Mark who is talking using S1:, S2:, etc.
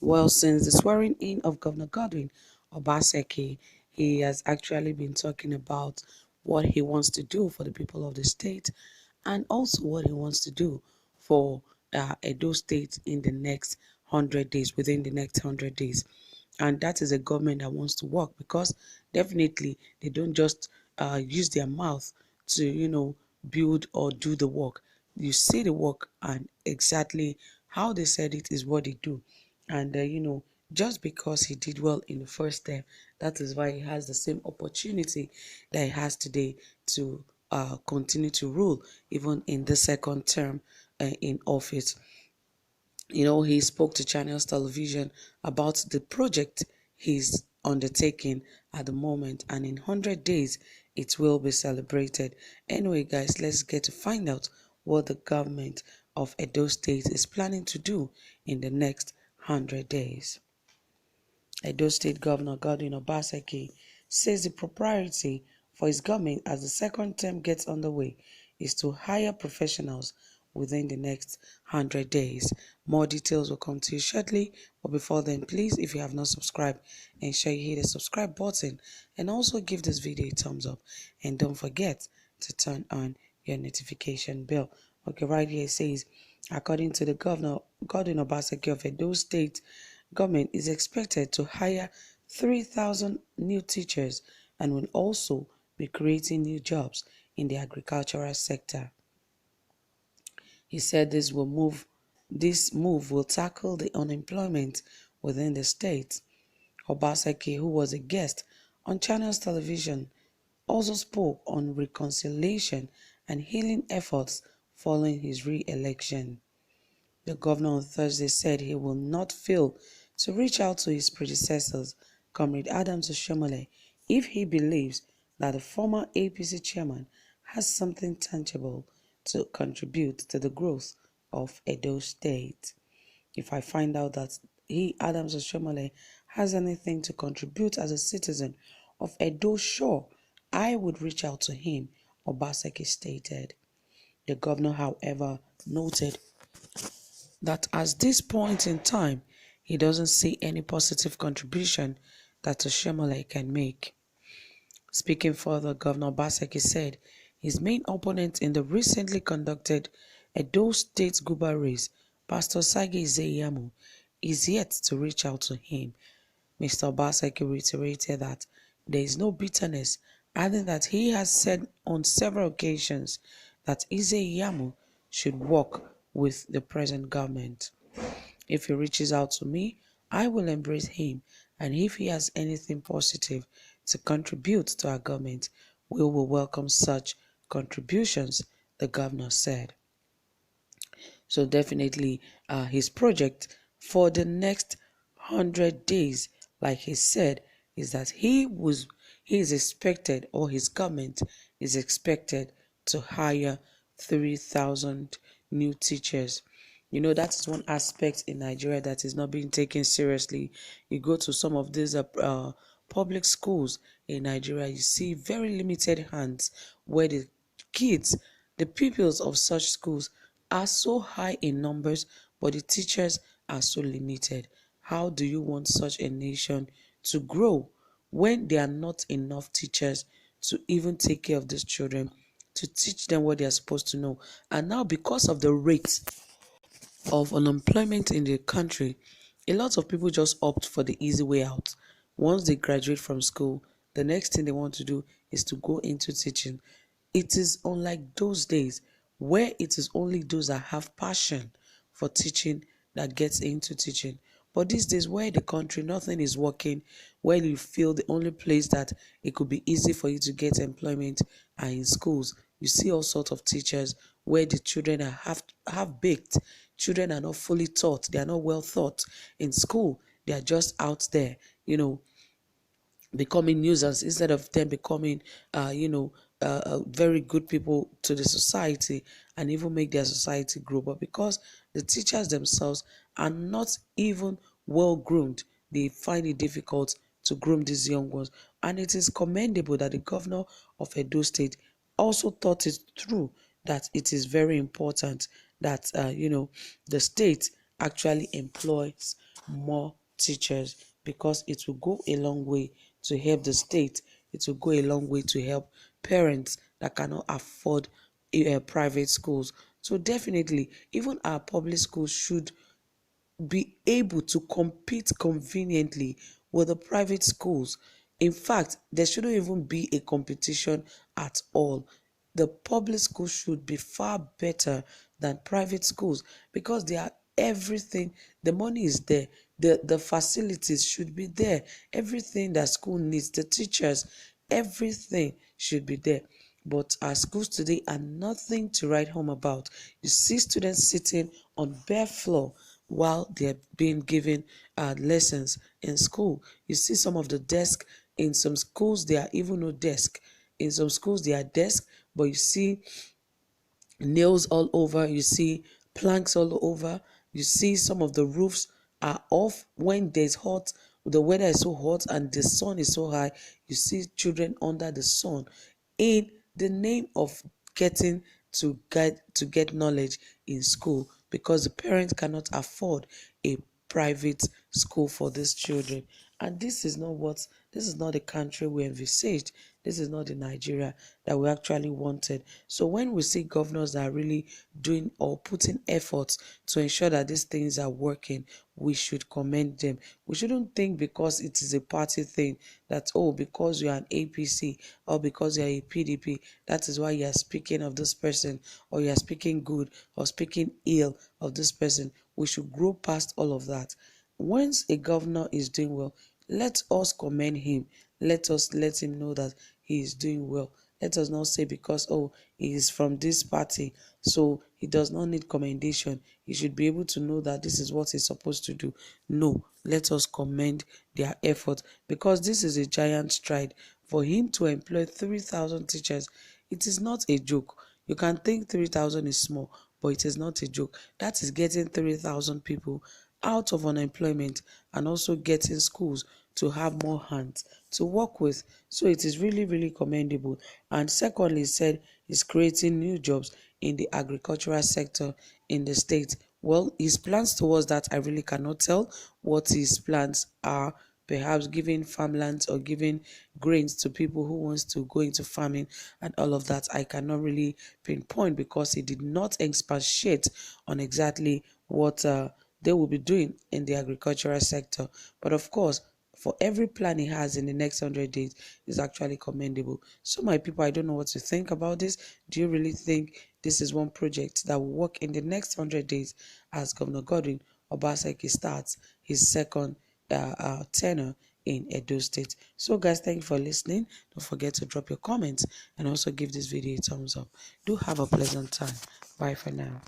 S1: Well, since the swearing in of Governor Godwin Obaseki, he has actually been talking about what he wants to do for the people of the state and also what he wants to do for Edo State in the next 100 days, within the next 100 days. And that is a government that wants to work, because definitely they don't just use their mouth to, build or do the work. You see the work, and exactly how they said it is what they do. And just because he did well in the first term, that is why he has the same opportunity that he has today to continue to rule even in the second term in office. He spoke to Channels Television about the project he's undertaking at the moment, and in 100 days it will be celebrated. Anyway, guys, let's get to find out what the government of Edo State is planning to do in the next 100 days. Edo State Governor Godwin Obaseki says the priority for his government as the second term gets underway is to hire professionals within the next 100 days. More details will come to you shortly, but before then, please, if you have not subscribed, ensure you hit the subscribe button and also give this video a thumbs up, and don't forget to turn on your notification bell. Okay, right here it says, according to the Governor Godwin Obaseki of Edo State, government is expected to hire 3,000 new teachers and will also be creating new jobs in the agricultural sector. He said this move will tackle the unemployment within the state. Obaseki, who was a guest on Channels Television, also spoke on reconciliation and healing efforts following his re-election. The governor on Thursday said he will not fail to reach out to his predecessors, Comrade Adams Oshomole, if he believes that the former APC chairman has something tangible to contribute to the growth of Edo State. If I find out that Adams Oshomole, has anything to contribute as a citizen of Edo Shore, I would reach out to him, Obaseki stated. The governor, however, noted that at this point in time, he doesn't see any positive contribution that Oshomole can make. Speaking further, Governor Obaseki said his main opponent in the recently conducted Edo State Guber race, Pastor Sage Izeyamu, is yet to reach out to him. Mr. Obaseki reiterated that there is no bitterness, adding that he has said on several occasions that Izeyamu should work with the present government. If he reaches out to me, I will embrace him, and if he has anything positive to contribute to our government, we will welcome such contributions, the governor said. So definitely his project for the next 100 days, like he said, is that he is expected, or his government is expected, to hire 3,000 new teachers. That is one aspect in Nigeria that is not being taken seriously. You go to some of these public schools in Nigeria, you see very limited hands, where the kids, the pupils of such schools are so high in numbers, but the teachers are so limited. How do you want such a nation to grow when there are not enough teachers to even take care of these children, to teach them what they are supposed to know? And now, because of the rate of unemployment in the country, a lot of people just opt for the easy way out. Once they graduate from school, the next thing they want to do is to go into teaching. It is unlike those days where it is only those that have passion for teaching that gets into teaching. But these days, where the country nothing is working, where you feel the only place that it could be easy for you to get employment are in schools. You see all sorts of teachers where the children are half baked. Children are not fully taught. They are not well taught in school. They are just out there, becoming nuisance instead of them becoming, very good people to the society and even make their society grow. But because the teachers themselves are not even well groomed, they find it difficult to groom these young ones. And it is commendable that the governor of Edo State also thought it through, that it is very important that the state actually employs more teachers, because it will go a long way to help the state. It will go a long way to help parents that cannot afford private schools. So definitely, even our public schools should be able to compete conveniently with the private schools. In fact, there shouldn't even be a competition at all. The public schools should be far better than private schools, because they are everything. The money is there, the facilities should be there, everything that school needs, the teachers, everything should be there. But our schools today are nothing to write home about. You see students sitting on bare floor while they're being given lessons in school. You see some of the desk in some schools, there are even no desk. In some schools, there are desks, but you see nails all over, you see planks all over, you see some of the roofs are off when there's hot, the weather is so hot and the sun is so high. You see children under the sun in the name of getting to get knowledge in school, because the parents cannot afford a private school for these children. And this is not the country we envisaged. This is not the Nigeria that we actually wanted. So when we see governors that are really doing or putting efforts to ensure that these things are working, we should commend them. We shouldn't think because it is a party thing that, oh, because you are an APC or because you are a PDP, that is why you are speaking of this person, or you are speaking good or speaking ill of this person. We should grow past all of that. Once a governor is doing well, let us commend him. Let us let him know that he is doing well. Let us not say because, oh, he is from this party, so he does not need commendation. He should be able to know that this is what he's supposed to do. No, let us commend their effort, because this is a giant stride. For him to employ 3,000 teachers, it is not a joke. You can think 3,000 is small, but it is not a joke. That is getting 3,000 people out of unemployment, and also getting schools to have more hands to work with. So it is really, really commendable. And secondly, he said he's creating new jobs in the agricultural sector in the state. Well, his plans towards that, I really cannot tell what his plans are. Perhaps giving farmlands or giving grains to people who wants to go into farming and all of that. I cannot really pinpoint, because he did not expatiate on exactly what they will be doing in the agricultural sector. But of course, for every plan he has in the next 100 days is actually commendable. So my people, I don't know what to think about this. Do you really think this is one project that will work in the next 100 days as Governor Godwin Obaseki starts his second tenure in Edo State? So guys, thank you for listening. Don't forget to drop your comments and also give this video a thumbs up. Do have a pleasant time. Bye for now.